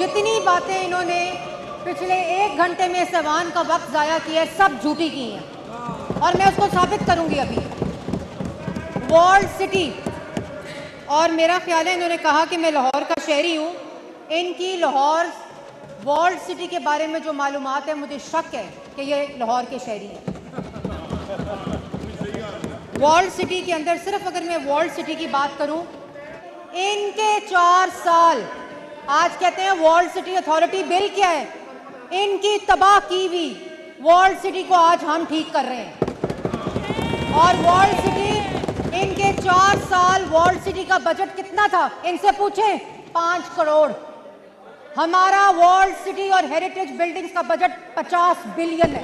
जितनी बातें इन्होंने पिछले 1 घंटे में इस ऐवान का वक्त ज़ाया किया है, सब झूठी की हैं और मैं उसको साबित करूंगी अभी। वॉल्ड सिटी, और मेरा ख्याल है इन्होंने कहा कि मैं लाहौर का शहरी हूँ। इनकी लाहौर वॉल्ड सिटी के बारे में जो मालूमात है, मुझे शक है कि ये लाहौर के शहरी हैं। वॉल्ड सिटी के अंदर, सिर्फ अगर मैं वॉल्ड सिटी की बात करूं, इनके 4 साल, आज कहते हैं वॉल्ड सिटी अथॉरिटी बिल क्या है, इनकी तबाह की हुई वॉल्ड सिटी को आज हम ठीक कर रहे हैं। और वॉल्ड सिटी, इनके 4 साल वॉल्ड सिटी का बजट कितना था, इनसे पूछें, 5 करोड़। हमारा वॉल्ड सिटी और हेरिटेज बिल्डिंग्स का बजट 50 बिलियन है।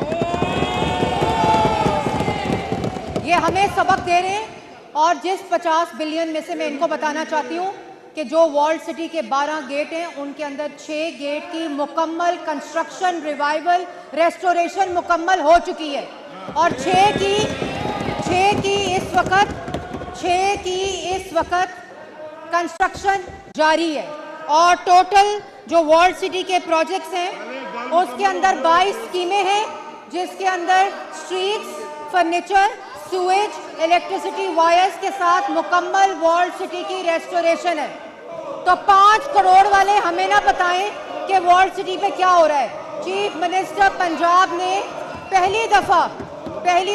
ये हमें सबक दे रहे हैं। और जिस 50 बिलियन में से मैं इनको बताना चाहती हूँ कि जो वॉल्ड सिटी के 12 गेट हैं, उनके अंदर 6 गेट की मुकम्मल कंस्ट्रक्शन, रिवाइवल, रेस्टोरेशन मुकम्मल हो चुकी है और 6 की इस वक्त कंस्ट्रक्शन जारी है। और टोटल जो वॉल्ड सिटी के प्रोजेक्ट्स हैं, उसके अंदर 22 स्कीमें हैं, जिसके अंदर streets, furniture, Suez, electricity wires के साथ मुकम्मल वॉल्ड सिटी की रेस्टोरेशन है। तो 5 करोड़ वाले हमें ना बताएं कि वॉल्ड सिटी पे क्या हो रहा है। चीफ मिनिस्टर पंजाब ने पहली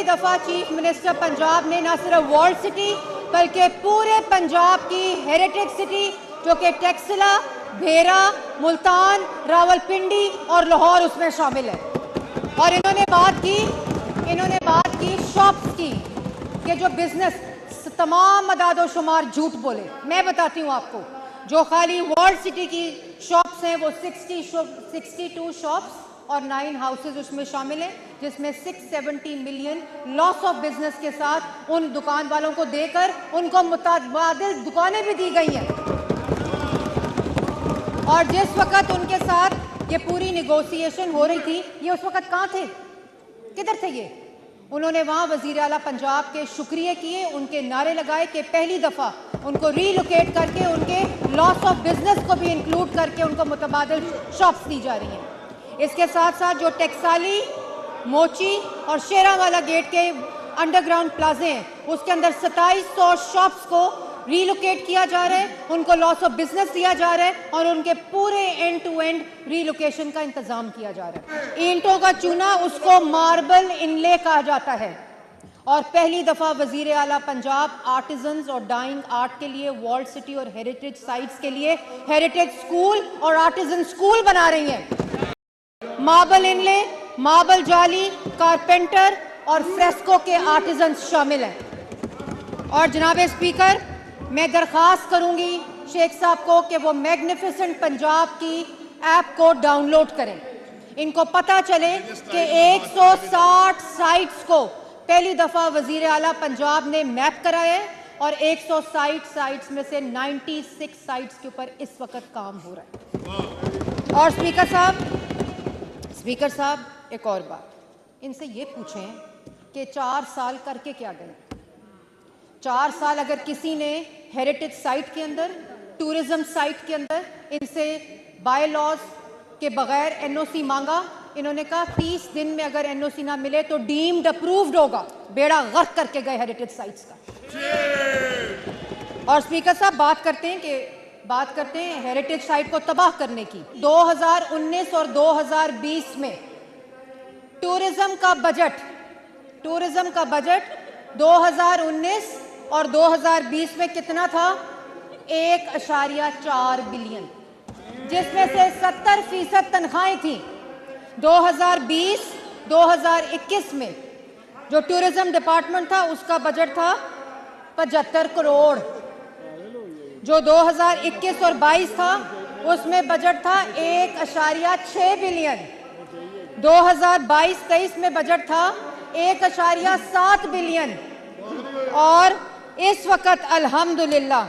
दफा चीफ मिनिस्टर पंजाब ने ना सिर्फ वॉल्ड सिटी बल्कि पूरे पंजाब की हेरिटेज सिटी, जो कि टेक्सला, भेरा, मुल्तान, रावलपिंडी और लाहौर उसमें शामिल है। और इन्होंने बात की शॉप्स की, कि जो बिजनेस, तमाम अदादो शुमार झूठ बोले। मैं बताती हूँ आपको, जो खाली वॉल्ड सिटी की शॉप्स हैं वो 62 शॉप्स और 9 हाउसेज उसमें शामिल हैं, जिसमें 670 मिलियन लॉस ऑफ बिजनेस के साथ उन दुकान वालों को देकर उनको मुताबिल दुकानें भी दी गई हैं। और जिस वक्त उनके साथ ये पूरी निगोशिएशन हो रही थी, ये उस वक्त कहाँ थे, किधर थे ये? उन्होंने वहाँ वज़ीर आला पंजाब के शुक्रिया किए, उनके नारे लगाए कि पहली दफ़ा उनको रीलोकेट करके उनके लॉस ऑफ बिजनेस को भी इंक्लूड करके उनको मुतबादिल शॉप्स दी जा रही हैं। इसके साथ साथ जो टेक्साली, मोची और शेरावाला गेट के अंडरग्राउंड प्लाजे हैं, उसके अंदर 2700 शॉप्स को रीलोकेट किया जा रहा है, उनको लॉस ऑफ बिजनेस दिया जा रहा है और उनके पूरे एंड टू एंड रीलोकेशन का इंतजाम किया जा रहा है। ईंटों का चूना, उसको मार्बल इनले कहा जाता है। और पहली दफा वजीर आला पंजाब आर्टिजन्स और डाइंग आर्ट के लिए वॉल्ड सिटी और हेरिटेज साइट्स के लिए हेरिटेज स्कूल और आर्टिजन स्कूल बना रही हैं। मार्बल इनले, मार्बल जाली, कारपेंटर और फ्रेस्को के आर्टिजन्स शामिल हैं। और जनाब स्पीकर, मैं दरख्वास्त करूंगी शेख साहब को कि वो मैग्निफिसेंट पंजाब की ऐप को डाउनलोड करें। इनको पता चले कि 160 साइट्स को पहली दफा वजीर आला पंजाब ने मैप कराया है और 160 साइट्स में से 96 साइट्स के ऊपर इस वक्त काम हो रहा है। और स्पीकर साहब एक और बात, इनसे ये पूछें कि 4 साल करके क्या गए। 4 साल अगर किसी ने हेरिटेज साइट के अंदर, टूरिज्म साइट के अंदर इनसे बाय लॉज के बगैर एनओसी मांगा, इन्होंने कहा 30 दिन में अगर एनओसी ना मिले तो डीम्ड अप्रूव्ड होगा। बेड़ा गर्क करके गए हेरिटेज साइट्स का। और स्पीकर साहब बात करते हैं हेरिटेज साइट को तबाह करने की। 2019 और 2020 में टूरिज्म का बजट 2019 और 2020 में कितना था? 1.4 बिलियन, जिसमें से 70% तनख्वाहें थी। 2020-2021 में जो टूरिज्म डिपार्टमेंट था उसका बजट था 75 करोड़। जो 2021 और 22 था उसमें बजट था 1.6 बिलियन। 2022-23 में बजट था 1.7 बिलियन। और इस वक्त अल्हम्दुलिल्लाह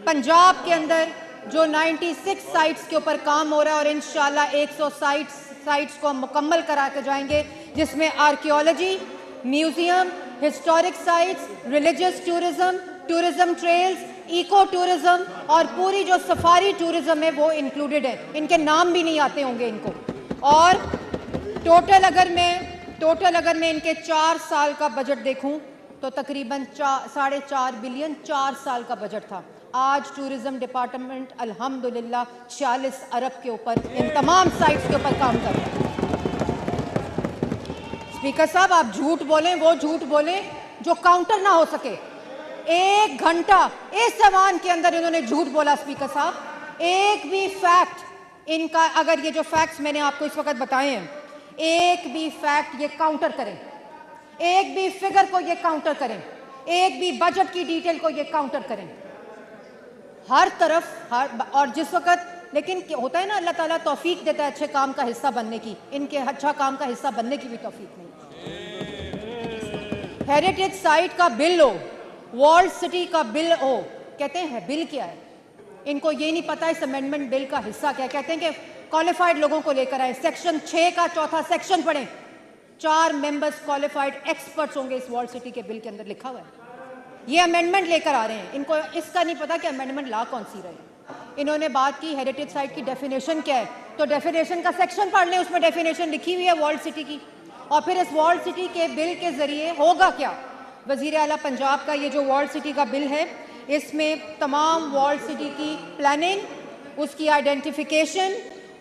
पंजाब के अंदर जो 96 साइट्स के ऊपर काम हो रहा है और इंशाल्लाह 100 साइट्स को मुकम्मल करा के जाएंगे, जिसमें archaeology, museum, historic sites, religious tourism, tourism trails, eco tourism और पूरी जो सफारी टूरिज्म है वो इंक्लूडेड है। इनके नाम भी नहीं आते होंगे इनको। और टोटल अगर मैं इनके 4 साल का बजट देखूं तो तकरीबन 4.5 बिलियन 4 साल का बजट था। आज टूरिज्म डिपार्टमेंट अल्हम्दुलिल्लाह 46 अरब के ऊपर इन तमाम साइट्स के ऊपर काम कर रहे हैं। स्पीकर साहब, आप झूठ बोलें, वो झूठ बोलें जो काउंटर ना हो सके। 1 घंटा इस ऐवान के अंदर इन्होंने झूठ बोला। स्पीकर साहब, एक भी फैक्ट इनका, अगर ये जो फैक्ट्स मैंने आपको इस वक्त बताए हैं, एक भी फैक्ट ये काउंटर करें, एक भी फिगर को ये काउंटर करें, एक भी बजट की डिटेल को ये काउंटर करें, हर तरफ और जिस वक्त, लेकिन होता है ना, अल्लाह ताला तौफीक देता है अच्छे काम का हिस्सा बनने की, इनके अच्छा काम का हिस्सा बनने की भी तौफीक नहीं। हेरिटेज साइट का बिल हो, वॉल्ड सिटी का बिल हो, कहते हैं बिल क्या है, इनको ये नहीं पता इस अमेंडमेंट बिल का हिस्सा क्या है। कहते हैं कि क्वालिफाइड लोगों को लेकर आए, सेक्शन 6 का 4था सेक्शन पढ़ें, 4 मेंबर्स क्वालिफाइड एक्सपर्ट्स होंगे इस वॉल्ड सिटी के बिल के अंदर लिखा हुआ है। ये अमेंडमेंट लेकर आ रहे हैं, इनको इसका नहीं पता कि अमेंडमेंट ला कौन सी रहे। इन्होंने बात की हेरिटेज साइट की डेफिनेशन क्या है, तो डेफिनेशन का सेक्शन पढ़ लें, उसमें डेफिनेशन लिखी हुई है वॉल्ड सिटी की। और फिर इस वॉल्ड सिटी के बिल के जरिए होगा क्या। वजीर आला पंजाब का ये जो वॉल्ड सिटी का बिल है, इसमें तमाम वॉल्ड सिटी की प्लानिंग, उसकी आइडेंटिफिकेशन,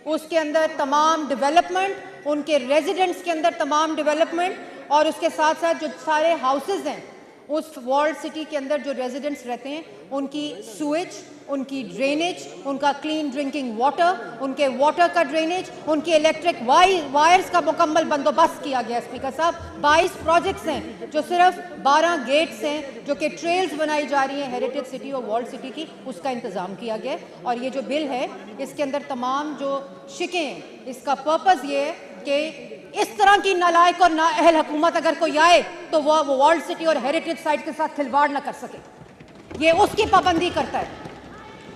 उसके अंदर तमाम डेवलपमेंट, उनके रेजिडेंट्स के अंदर तमाम डेवलपमेंट, और उसके साथ साथ जो सारे हाउसेज हैं उस वॉल्ड सिटी के अंदर जो रेजिडेंट्स रहते हैं, उनकी सूएज, उनकी ड्रेनेज, उनका क्लीन ड्रिंकिंग वाटर, उनके वाटर का ड्रेनेज, उनकी इलेक्ट्रिक वायर्स का मुकम्मल बंदोबस्त किया गया। स्पीकर साहब, 22 प्रोजेक्ट्स हैं, जो सिर्फ 12 गेट्स हैं, जो कि ट्रेल्स बनाई जा रही हैं हेरिटेज सिटी और वॉल्ड सिटी की, उसका इंतज़ाम किया गया है। और ये जो बिल है, इसके अंदर तमाम जो शिकें हैं, इसका पर्पज़ ये है कि इस तरह की नालायक और नाअहल हुकूमत अगर कोई आए तो वो वॉल्ड सिटी और हेरिटेज साइट के साथ खिलवाड़ ना कर सके। ये उसकी पाबंदी करता है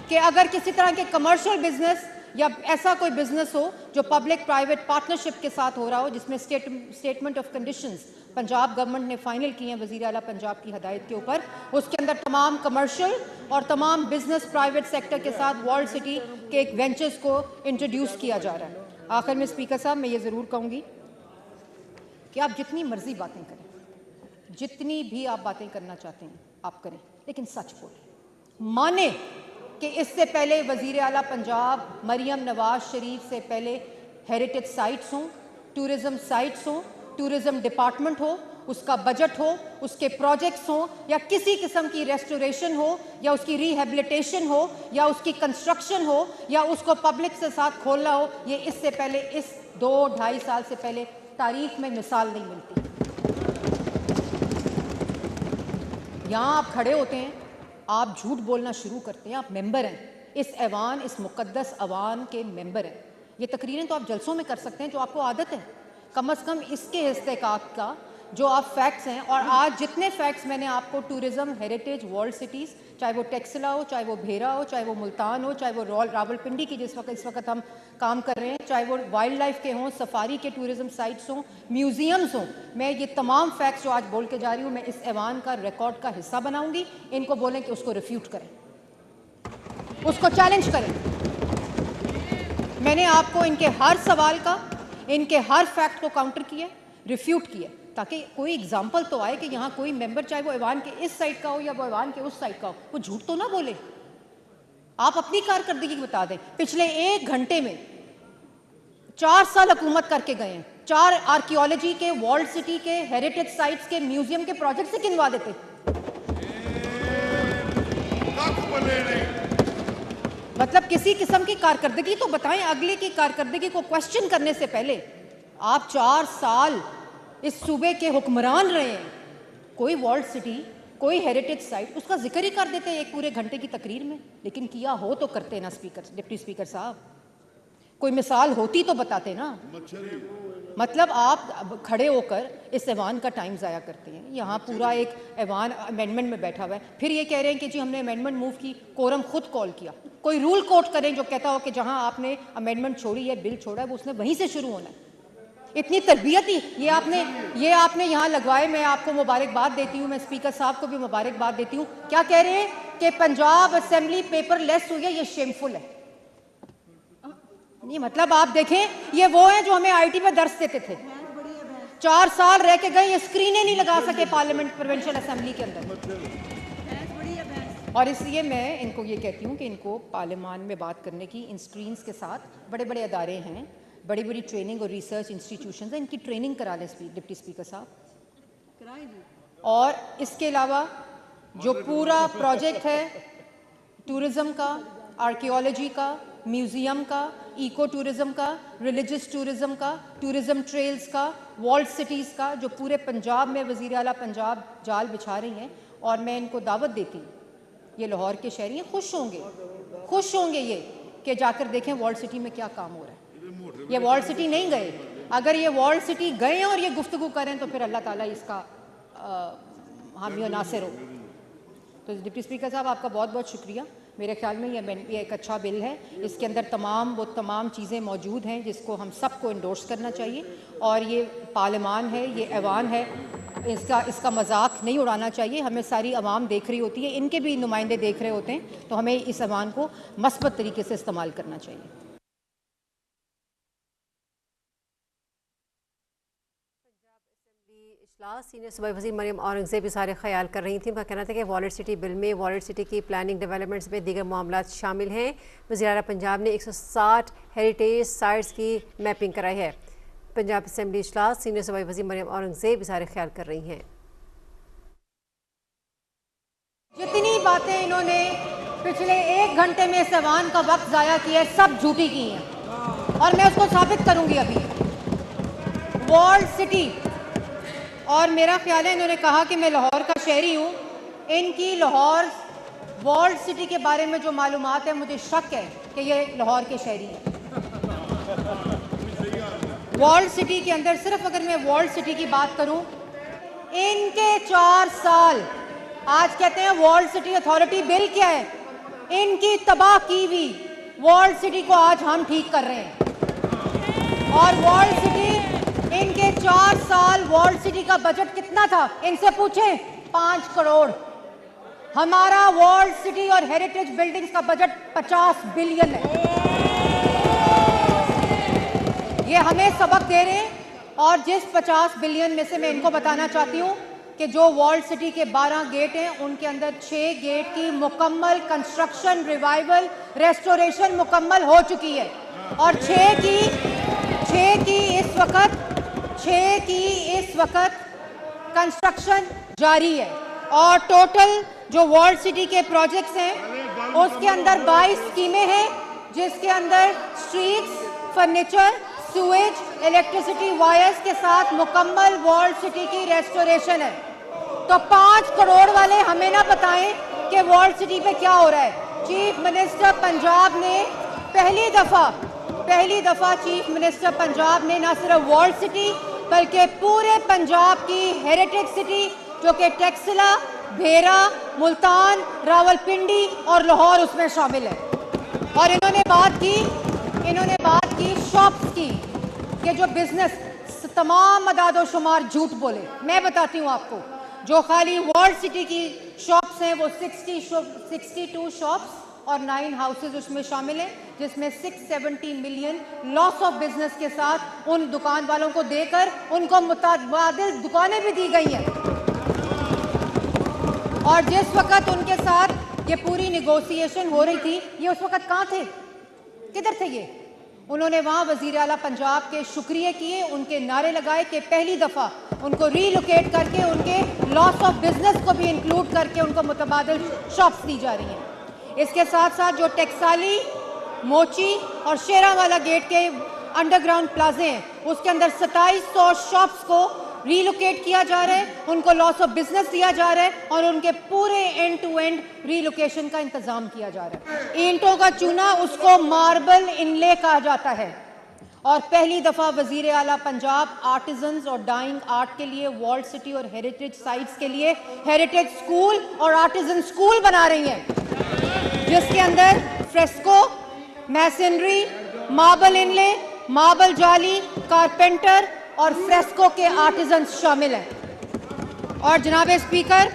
कि अगर किसी तरह के कमर्शियल बिजनेस या ऐसा कोई बिजनेस हो जो पब्लिक प्राइवेट पार्टनरशिप के साथ हो रहा हो, जिसमें statement of conditions Punjab government ने फाइनल किए हैं वजीर आला पंजाब की हदायत के ऊपर, उसके अंदर तमाम कमर्शियल और तमाम बिजनेस प्राइवेट सेक्टर के साथ वॉल्ड सिटी के एक वेंचर्स को इंट्रोड्यूस किया जा रहा है। आखिर में स्पीकर साहब, मैं ये ज़रूर कहूँगी कि आप जितनी मर्जी बातें करें, जितनी भी आप बातें करना चाहते हैं आप करें, लेकिन सच बोलें। माने कि इससे पहले वजीर आला पंजाब मरियम नवाज शरीफ से पहले हेरिटेज साइट्स हों, टूरिज्म साइट्स हों, टूरिज्म डिपार्टमेंट हो, उसका बजट हो, उसके प्रोजेक्ट्स हों, या किसी किस्म की रेस्टोरेशन हो, या उसकी रिहेबिलिटेशन हो, या उसकी कंस्ट्रक्शन हो, या उसको पब्लिक से साथ खोलना हो, ये इससे पहले, इस 2-2.5 साल से पहले तारीख में मिसाल नहीं मिलती। यहाँ आप खड़े होते हैं, आप झूठ बोलना शुरू करते हैं, आप मेंबर हैं इस ऐवान, इस मुकद्दस ऐवान के मेंबर हैं। ये तकरीरें तो आप जलसों में कर सकते हैं जो आपको आदत है, कम से कम इसके इस्तेकाक का जो आप फैक्ट्स हैं। और आज जितने फैक्ट्स मैंने आपको टूरिज्म, हेरिटेज, वर्ल्ड सिटीज़, चाहे वो टेक्सला हो, चाहे वो भेरा हो, चाहे वो मुल्तान हो, चाहे वो रावलपिंडी की इस वक्त हम काम कर रहे हैं, चाहे वो वाइल्ड लाइफ के हों, सफारी के टूरिज्म साइट्स हों, म्यूजियम्स हों, मैं ये तमाम फैक्ट्स जो आज बोल के जा रही हूँ, मैं इस ऐवान का रिकॉर्ड का हिस्सा बनाऊंगी। इनको बोलें कि उसको रिफ्यूट करें, उसको चैलेंज करें। मैंने आपको इनके हर सवाल का, इनके हर फैक्ट को काउंटर किया, रिफ्यूट किया, ताकि कोई एग्जाम्पल तो आए कि यहाँ कोई मेंबर, चाहे वो ऐवान के इस साइड का हो या वो ऐवान के उस साइड का हो, वो झूठ तो ना बोले। आप अपनी कारकर्दगी बता दें। पिछले 1 घंटे में 4 साल हुकूमत करके गए हैं, 4 आर्कियोलॉजी के, वॉल्ड सिटी के, हेरिटेज साइट्स के, म्यूजियम के प्रोजेक्ट से गिनवा देते। मतलब किसी किस्म की कारकर्दगी तो बताएं। अगले की कारकर्दगी को क्वेश्चन करने से पहले आप 4 साल इस सूबे के हुक्मरान रहे हैं, कोई वॉल्ड सिटी, कोई हेरिटेज साइट, उसका जिक्र ही कर देते हैं 1 पूरे घंटे की तकरीर में। लेकिन किया हो तो करते ना स्पीकर, डिप्टी स्पीकर साहब, कोई मिसाल होती तो बताते ना। मतलब आप खड़े होकर इस ऐवान का टाइम ज़ाया करते हैं। यहाँ पूरा एक ऐवान अमेंडमेंट में बैठा हुआ है, फिर ये कह रहे हैं कि जी हमने अमेंडमेंट मूव की, कोरम खुद कॉल किया। कोई रूल कोट करें जो कहता हो कि जहाँ आपने अमेंडमेंट छोड़ी है, बिल छोड़ा है, वो उसने वहीं से शुरू होना है। इतनी तरबियत ही ये आपने यहाँ लगवाए। मैं आपको मुबारकबाद देती हूँ, मैं स्पीकर साहब को भी मुबारकबाद देती हूँ। क्या कह रहे हैं कि पंजाब असेंबली पेपरलेस हुई है, ये शेमफुल है। नहीं मतलब आप देखें, ये वो है जो हमें आईटी पे दर्स देते थे, 4 साल रह के गए, ये स्क्रीनें नहीं लगा सके पार्लियामेंट प्रोविंशियल असेंबली के अंदर। और इसलिए मैं इनको ये कहती हूँ कि इनको पार्लियामान में बात करने की, इन स्क्रीन्स के साथ बड़े बड़े अदारे हैं, बड़ी बड़ी ट्रेनिंग और रिसर्च इंस्टीट्यूशंस हैं, इनकी ट्रेनिंग करा लें डिप्टी स्पीकर साहब। और इसके अलावा जो पूरा प्रोजेक्ट है टूरिज़्म का, आर्कियोलॉजी का, म्यूज़ियम का, इको टूरिज़्म का, रिलीजियस टूरिज़्म का, टूरिज़्म ट्रेल्स का, वॉल्ड सिटीज़ का, जो पूरे पंजाब में वज़ीर आला पंजाब जाल बिछा रही हैं। और मैं इनको दावत देती हूँ, ये लाहौर के शहरी हैं, खुश होंगे ये कि जाकर देखें वॉल्ड सिटी में क्या काम हो रहा है। ये वॉल्ड सिटी नहीं गए, अगर ये वॉल्ड सिटी गए और ये गुफ्तगू करें तो फिर अल्लाह ताला इसका हामी और नासिर हो। तो डिप्टी स्पीकर साहब आपका बहुत बहुत शुक्रिया। मेरे ख्याल में ये एक अच्छा बिल है, इसके अंदर तमाम चीज़ें मौजूद हैं जिसको हम सबको इंडोर्स करना चाहिए। और ये पार्लियामान है, ये ऐवान है, इसका मजाक नहीं उड़ाना चाहिए। हमें सारी आवाम देख रही होती है, इनके भी नुमाइंदे देख रहे होते हैं, तो हमें इस ऐवान को मस्बत तरीके से इस्तेमाल करना चाहिए। सीनियर सूबाई वज़ीर मरियम औरंगज़ेब इज़हार ख्याल कर रही थी। उनका कहना था कि वॉलेट सिटी बिल में वॉलेट सिटी की प्लानिंग डेवलपमेंट्स में दीगर मामलात शामिल हैं। वज़ीर आला पंजाब ने 160 हेरिटेज साइट्स की मैपिंग कराई है। पंजाब असेंबली इजलास सीनियर सूबाई वज़ीर मरियम औरंगज़ेब इज़हार ख्याल कर रही हैं। जितनी बातें इन्होंने पिछले 1 घंटे में इस ऐवान का वक्त ज़ाया किया है, सब झूठी की हैं और मैं उसको साबित करूंगी अभी। वॉल्ड सिटी, और मेरा ख्याल है इन्होंने कहा कि मैं लाहौर का शहरी हूँ, इनकी लाहौर वॉल्ड सिटी के बारे में जो मालूमात है, मुझे शक है कि ये लाहौर के शहरी हैं। वॉल्ड सिटी के अंदर सिर्फ अगर मैं वॉल्ड सिटी की बात करूं, इनके 4 साल, आज कहते हैं वॉल्ड सिटी अथॉरिटी बिल क्या है, इनकी तबाह की हुई वॉल्ड सिटी को आज हम ठीक कर रहे हैं। और वॉल्ड सिटी, इनके 4 साल वॉल्ड सिटी का बजट कितना था, इनसे पूछें, 5 करोड़। हमारा वॉल्ड सिटी और हेरिटेज बिल्डिंग्स का बजट 50 बिलियन है। ये हमें सबक दे रहे हैं। और जिस 50 बिलियन में से मैं इनको बताना चाहती हूँ कि जो वॉल्ड सिटी के 12 गेट हैं, उनके अंदर 6 गेट की मुकम्मल कंस्ट्रक्शन, रिवाइवल, रेस्टोरेशन मुकम्मल हो चुकी है और 6 की इस वक्त कंस्ट्रक्शन जारी है। और टोटल जो वॉल्ड सिटी के प्रोजेक्ट्स हैं उसके अंदर 22 स्कीमें हैं, जिसके अंदर streets, furniture, Suez, electricity wires के साथ मुकम्मल वॉल्ड सिटी की रेस्टोरेशन है। तो 5 करोड़ वाले हमें ना बताएं कि वॉल्ड सिटी पे क्या हो रहा है। चीफ मिनिस्टर पंजाब ने पहली दफा चीफ मिनिस्टर पंजाब ने ना सिर्फ वॉल्ड सिटी बल्कि पूरे पंजाब की हेरिटेज सिटी, जो कि टेक्सला, भेरा, मुल्तान, रावलपिंडी और लाहौर उसमें शामिल है। और इन्होंने बात की शॉप्स की, कि जो बिजनेस, तमाम अदादो शुमार झूठ बोले। मैं बताती हूँ आपको, जो खाली वॉल्ड सिटी की शॉप्स हैं वो 62 शॉप्स और 9 हाउसेज उसमें शामिल हैं, जिसमें 670 मिलियन लॉस ऑफ बिजनेस के साथ उन दुकान वालों को देकर उनको मुताबिल दुकानें भी दी गई हैं। और जिस वक्त उनके साथ ये पूरी निगोशिएशन हो रही थी, ये उस वक्त कहाँ थे, किधर थे ये? उन्होंने वहाँ वज़ीर आला पंजाब के शुक्रिया किए, उनके नारे लगाए कि पहली दफ़ा उनको रीलोकेट करके उनके लॉस ऑफ बिजनेस को भी इंक्लूड करके उनको मुतबादिल शॉप्स दी जा रही हैं। इसके साथ साथ जो टेक्साली, मोची और शेरावाला गेट के अंडरग्राउंड प्लाजे हैं, उसके अंदर 2700 शॉप्स को रीलोकेट किया जा रहा है, उनको लॉस ऑफ बिजनेस दिया जा रहा है और उनके पूरे एंड टू एंड रीलोकेशन का इंतजाम किया जा रहा है। ईंटों का चूना, उसको मार्बल इनले कहा जाता है। और पहली दफा वजीर आला पंजाब आर्टिजन्स और डाइंग आर्ट के लिए वॉल्ड सिटी और हेरिटेज साइट्स के लिए हेरिटेज स्कूल और आर्टिजन स्कूल बना रही हैं, जिसके अंदर फ्रेस्को, मैसनरी, मार्बल इनले, मार्बल जाली, कारपेंटर, और फ्रेस्को के आर्टिजन्स शामिल हैं। और जनाब स्पीकर,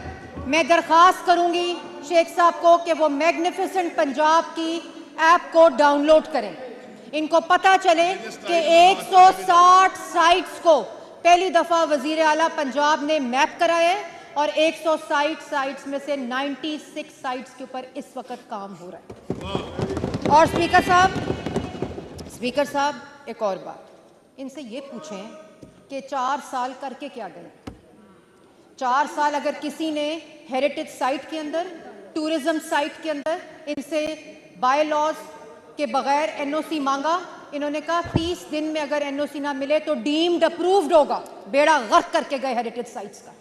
मैं दरख्वास्त करूंगी शेख साहब को कि वो मैग्निफिसेंट पंजाब की ऐप को डाउनलोड करें। इनको पता चले कि 160 साइट्स को पहली दफा वजीर आला पंजाब ने मैप कराया है और 160 साइट्स में से 96 साइट्स के ऊपर इस वक्त काम हो रहा है। और स्पीकर साहब एक और बात, इनसे ये पूछें कि 4 साल करके क्या गए। 4 साल अगर किसी ने हेरिटेज साइट के अंदर, टूरिज्म साइट के अंदर इनसे बाय लॉज के बगैर एनओसी मांगा, इन्होंने कहा 30 दिन में अगर एनओसी ना मिले तो डीम्ड अप्रूव्ड होगा। बेड़ा गर्क करके गए हेरिटेज साइट्स का।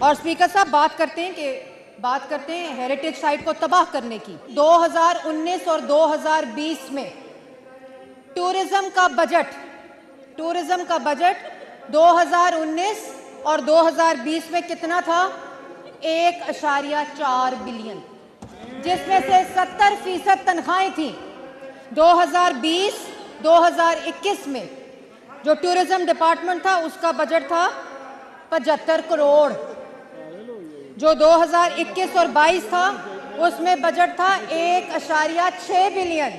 और स्पीकर साहब बात करते हैं हेरिटेज साइट को तबाह करने की। 2019 और 2020 में टूरिज्म का बजट 2019 और 2020 में कितना था? 1.4 बिलियन, जिसमें से 70% तनख्वाहें थी। 2020-2021 में जो टूरिज्म डिपार्टमेंट था उसका बजट था 75 करोड़। जो 2021 और 22 था उसमें बजट था 1.6 बिलियन।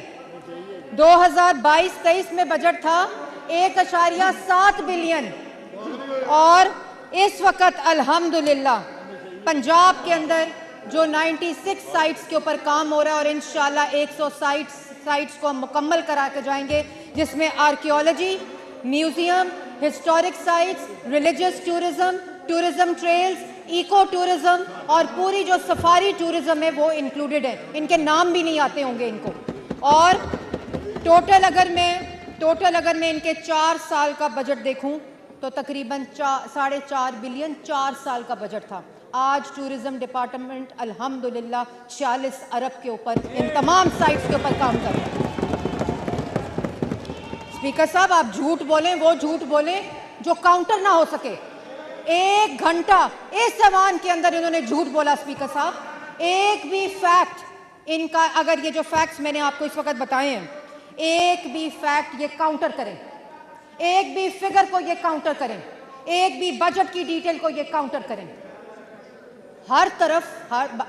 2022-23 में बजट था 1.7 बिलियन। और इस वक्त अल्हम्दुलिल्लाह पंजाब के अंदर जो 96 साइट्स के ऊपर काम हो रहा है और इंशाल्लाह 160 साइट्स को हम मुकम्मल करा के जाएंगे, जिसमें archaeology, museum, historic sites, religious tourism, tourism trails, eco tourism और पूरी जो सफारी टूरिज्म है वो इंक्लूडेड है। इनके नाम भी नहीं आते होंगे इनको। और टोटल अगर मैं इनके 4 साल का बजट देखूं तो तकरीबन 4.5 बिलियन 4 साल का बजट था। आज टूरिज्म डिपार्टमेंट अल्हम्दुलिल्लाह 46 अरब के ऊपर इन तमाम साइट्स के ऊपर काम कर रहा है। स्पीकर साहब, आप झूठ बोलें, वो झूठ बोलें जो काउंटर ना हो सके। 1 घंटा इस जवान के अंदर इन्होंने झूठ बोला। स्पीकर साहब, एक भी फैक्ट इनका, अगर ये जो फैक्ट्स मैंने आपको इस वक्त बताए हैं, एक भी फैक्ट ये काउंटर करें, एक भी फिगर को ये काउंटर करें, एक भी बजट की डिटेल को ये काउंटर करें, हर तरफ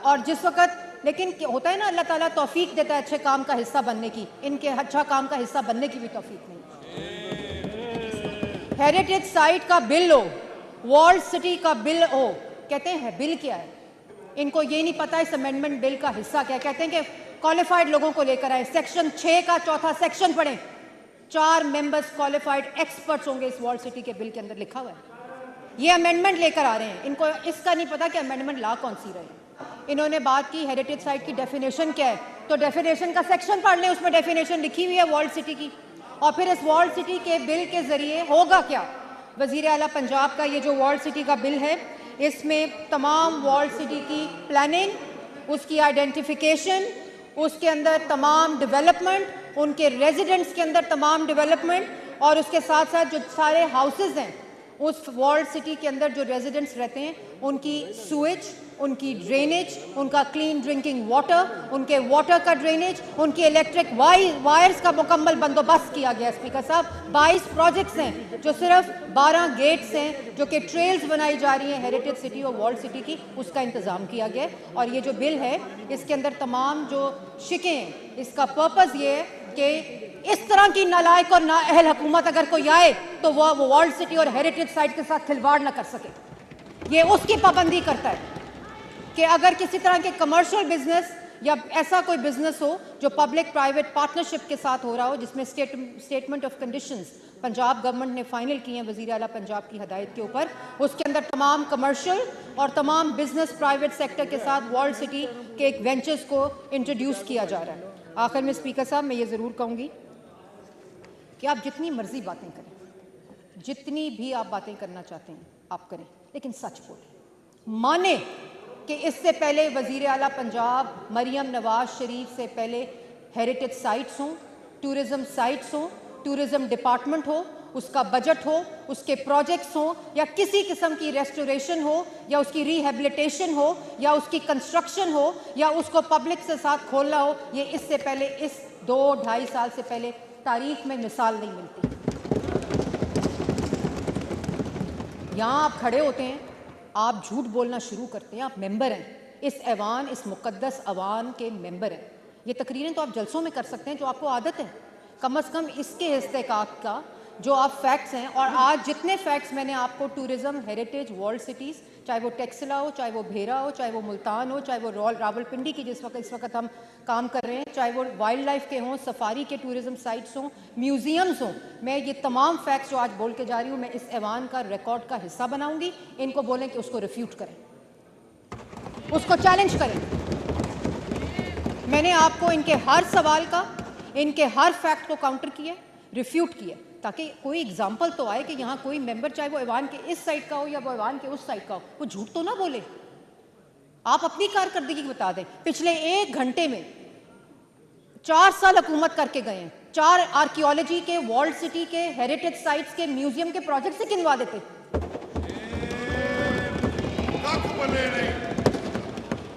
और जिस वक्त, लेकिन होता है ना अल्लाह ताला तौफीक देता है अच्छे काम का हिस्सा बनने की, इनके अच्छा काम का हिस्सा बनने की भी तौफीक नहीं। हेरिटेज साइट का बिल हो, वॉल्ड सिटी का बिल हो, कहते हैं बिल क्या है, इनको ये नहीं पता इस अमेंडमेंट बिल का हिस्सा क्या है। कहते हैं कि क्वालिफाइड लोगों को लेकर आए, सेक्शन 6 का 4था सेक्शन पढ़ें, 4 मेंबर्स क्वालिफाइड एक्सपर्ट्स होंगे इस वॉल्ड सिटी के बिल के अंदर लिखा हुआ है। ये अमेंडमेंट लेकर आ रहे हैं, इनको इसका नहीं पता कि अमेंडमेंट ला कौन सी रहे। इन्होंने बात की हेरिटेज साइट की डेफिनेशन क्या है, तो डेफिनेशन का सेक्शन पढ़ लें, उसमें डेफिनेशन लिखी हुई है वॉल्ड सिटी की। और फिर इस वॉल्ड सिटी के बिल के जरिए होगा क्या? वजीर आला पंजाब का ये जो वॉल्ड सिटी का बिल है, इसमें तमाम वॉल्ड सिटी की प्लानिंग, उसकी आइडेंटिफिकेशन, उसके अंदर तमाम डेवलपमेंट, उनके रेजिडेंट्स के अंदर तमाम डेवलपमेंट, और उसके साथ साथ जो सारे हाउसेज हैं उस वॉल्ड सिटी के अंदर जो रेजिडेंट्स रहते हैं उनकी सूएज, उनकी ड्रेनेज, उनका क्लीन ड्रिंकिंग वाटर, उनके वाटर का ड्रेनेज, उनकी इलेक्ट्रिक वायर्स का मुकम्मल बंदोबस्त किया गया। स्पीकर साहब, 22 प्रोजेक्ट्स हैं, जो सिर्फ 12 गेट्स हैं जो कि ट्रेल्स बनाई जा रही हैं हेरिटेज सिटी और वॉल्ड सिटी की, उसका इंतज़ाम किया गया। और ये जो बिल है इसके अंदर तमाम जो शिकें हैं, इसका पर्पज़ ये है कि इस तरह की नालायक और नाअहल हुकूमत अगर कोई आए तो वो वॉल्ड सिटी और हेरिटेज साइट के साथ खिलवाड़ ना कर सके। ये उसकी पाबंदी करता है कि अगर किसी तरह के कमर्शियल बिजनेस या ऐसा कोई बिजनेस हो जो पब्लिक प्राइवेट पार्टनरशिप के साथ हो रहा हो, जिसमें statement of conditions Punjab government ने फाइनल किए हैं वजीर आला पंजाब की हदायत के ऊपर, उसके अंदर तमाम कमर्शियल और तमाम बिजनेस प्राइवेट सेक्टर के साथ वॉल्ड सिटी के एक वेंचर्स को इंट्रोड्यूस किया जा रहा है। आखिर में स्पीकर साहब, मैं ये ज़रूर कहूँगी कि आप जितनी मर्जी बातें करें, जितनी भी आप बातें करना चाहते हैं आप करें, लेकिन सच बोलें। माने कि इससे पहले वजीर आला पंजाब मरियम नवाज शरीफ से पहले हेरिटेज साइट्स हों, टूरिज्म साइट्स हों, टूरिज्म डिपार्टमेंट हो, उसका बजट हो, उसके प्रोजेक्ट्स हो, या किसी किस्म की रेस्टोरेशन हो, या उसकी रिहेबिलिटेशन हो, या उसकी कंस्ट्रक्शन हो, या उसको पब्लिक से साथ खोलना हो, ये इससे पहले इस 2-2.5 साल से पहले तारीख में मिसाल नहीं मिलती। यहाँ आप खड़े होते हैं, आप झूठ बोलना शुरू करते हैं, आप मेंबर हैं इस ऐवान, इस मुक़द्दस ऐवान के मेंबर हैं। ये तकरीरें तो आप जलसों में कर सकते हैं जो आपको आदत है, कम से कम इसके इस्तेकाक का जो आप फैक्ट्स हैं। और आज जितने फैक्ट्स मैंने आपको टूरिज़्म, हेरिटेज, वर्ल्ड सिटीज़, चाहे वो टेक्सला हो, चाहे वो भेरा हो, चाहे वो मुल्तान हो, चाहे वो रावलपिंडी की इस वक्त हम काम कर रहे हैं, चाहे वो वाइल्ड लाइफ के हों, सफारी के टूरिज़्म साइट्स हों, म्यूज़ियम्स हों, मैं ये तमाम फैक्ट्स जो आज बोल के जा रही हूँ, मैं इस ऐवान का रिकॉर्ड का हिस्सा बनाऊंगी। इनको बोलें कि उसको रिफ्यूट करें, उसको चैलेंज करें। मैंने आपको इनके हर सवाल का, इनके हर फैक्ट को काउंटर किया, रिफ्यूट किया, ताकि कोई एग्जाम्पल तो आए कि यहाँ कोई मेंबर, चाहे वो ऐवान के इस साइड का हो या वो ऐवान के उस साइड का हो, वो झूठ तो ना बोले। आप अपनी कारकर्दगी बता दें। पिछले 1 घंटे में 4 साल हुकूमत करके गए हैं, 4 आर्कियोलॉजी के, वर्ल्ड सिटी के, हेरिटेज साइट्स के, म्यूजियम के प्रोजेक्ट से गिनवा देते।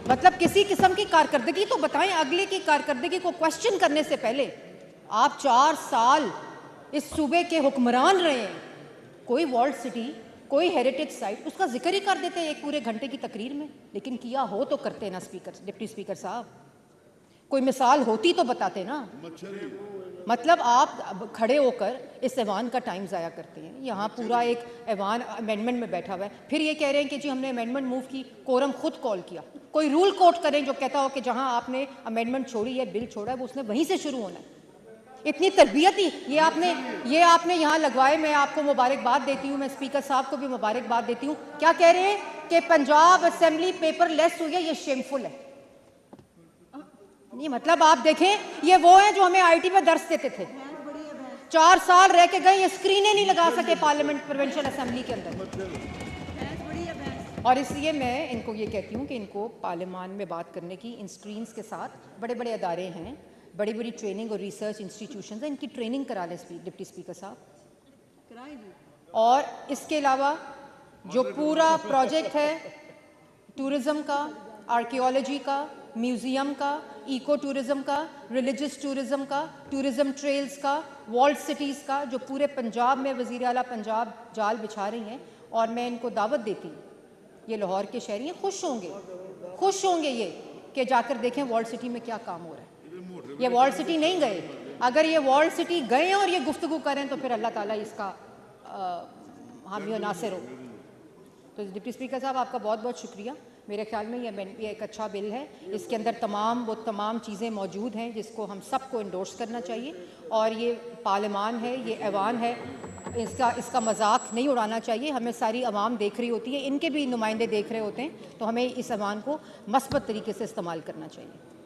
मतलब किसी किस्म की कारकर्दगी तो बताएं। अगले की कारकर्दगी को क्वेश्चन करने से पहले आप 4 साल इस सूबे के हुक्मरान रहे हैं, कोई वर्ल्ड सिटी, कोई हेरिटेज साइट, उसका जिक्र ही कर देते हैं 1 पूरे घंटे की तकरीर में। लेकिन किया हो तो करते ना स्पीकर, डिप्टी स्पीकर साहब, कोई मिसाल होती तो बताते ना। मतलब आप खड़े होकर इस ऐवान का टाइम ज़ाया करते हैं। यहाँ पूरा एक ऐवान अमेंडमेंट में बैठा हुआ है, फिर ये कह रहे हैं कि जी हमने अमेंडमेंट मूव की, कोरम खुद कॉल किया। कोई रूल कोट करें जो कहता हो कि जहाँ आपने अमेंडमेंट छोड़ी है, बिल छोड़ा है, वो उसने वहीं से शुरू होना है। इतनी तरबियत ही ये आपने यहाँ लगवाए। मैं आपको मुबारकबाद देती हूँ, मैं स्पीकर साहब को भी मुबारकबाद देती हूँ। क्या कह रहे हैं कि पंजाब असेंबली पेपरलेस हुई है, ये शेमफुल है। ये मतलब आप देखें, ये वो है जो हमें आईटी में दर्स देते थे, 4 साल रह के गए, ये स्क्रीनें नहीं लगा सके पार्लियामेंट प्रोविंशियल असेंबली के अंदर। और इसलिए मैं इनको ये कहती हूँ कि इनको पार्लियामान में बात करने की, इन स्क्रीन्स के साथ बड़े बड़े अदारे हैं, बड़ी बड़ी ट्रेनिंग और रिसर्च इंस्टीट्यूशंस हैं, इनकी ट्रेनिंग करा लें डिप्टी स्पीकर साहब। और इसके अलावा जो पूरा प्रोजेक्ट है टूरिज़्म का, आर्कियोलॉजी का, म्यूज़ियम का, इको टूरिज़्म का, रिलीजियस टूरिज़्म का, टूरिज़्म ट्रेल्स का, वर्ल्ड सिटीज़ का, जो पूरे पंजाब में वज़ीर आला पंजाब जाल बिछा रही हैं, और मैं इनको दावत देती हूँ, ये लाहौर के शहरी हैं, खुश होंगे ये कि जाकर देखें वर्ल्ड सिटी में क्या काम हो रहा है। ये वर्ल्ड सिटी नहीं गए, अगर ये वर्ल्ड सिटी गए और ये गुफ्तगू करें तो फिर अल्लाह ताला इसका हामी और नासिर हो। तो डिप्टी स्पीकर साहब, आपका बहुत बहुत शुक्रिया। मेरे ख्याल में ये एक अच्छा बिल है, इसके अंदर तमाम चीज़ें मौजूद हैं जिसको हम सबको इंडोर्स करना चाहिए। और ये पार्लियामान है, ये ऐवान है, इसका मजाक नहीं उड़ाना चाहिए। हमें सारी आवाम देख रही होती है, इनके भी नुमाइंदे देख रहे होते हैं, तो हमें इस ऐवान को मस्बत तरीके से इस्तेमाल करना चाहिए।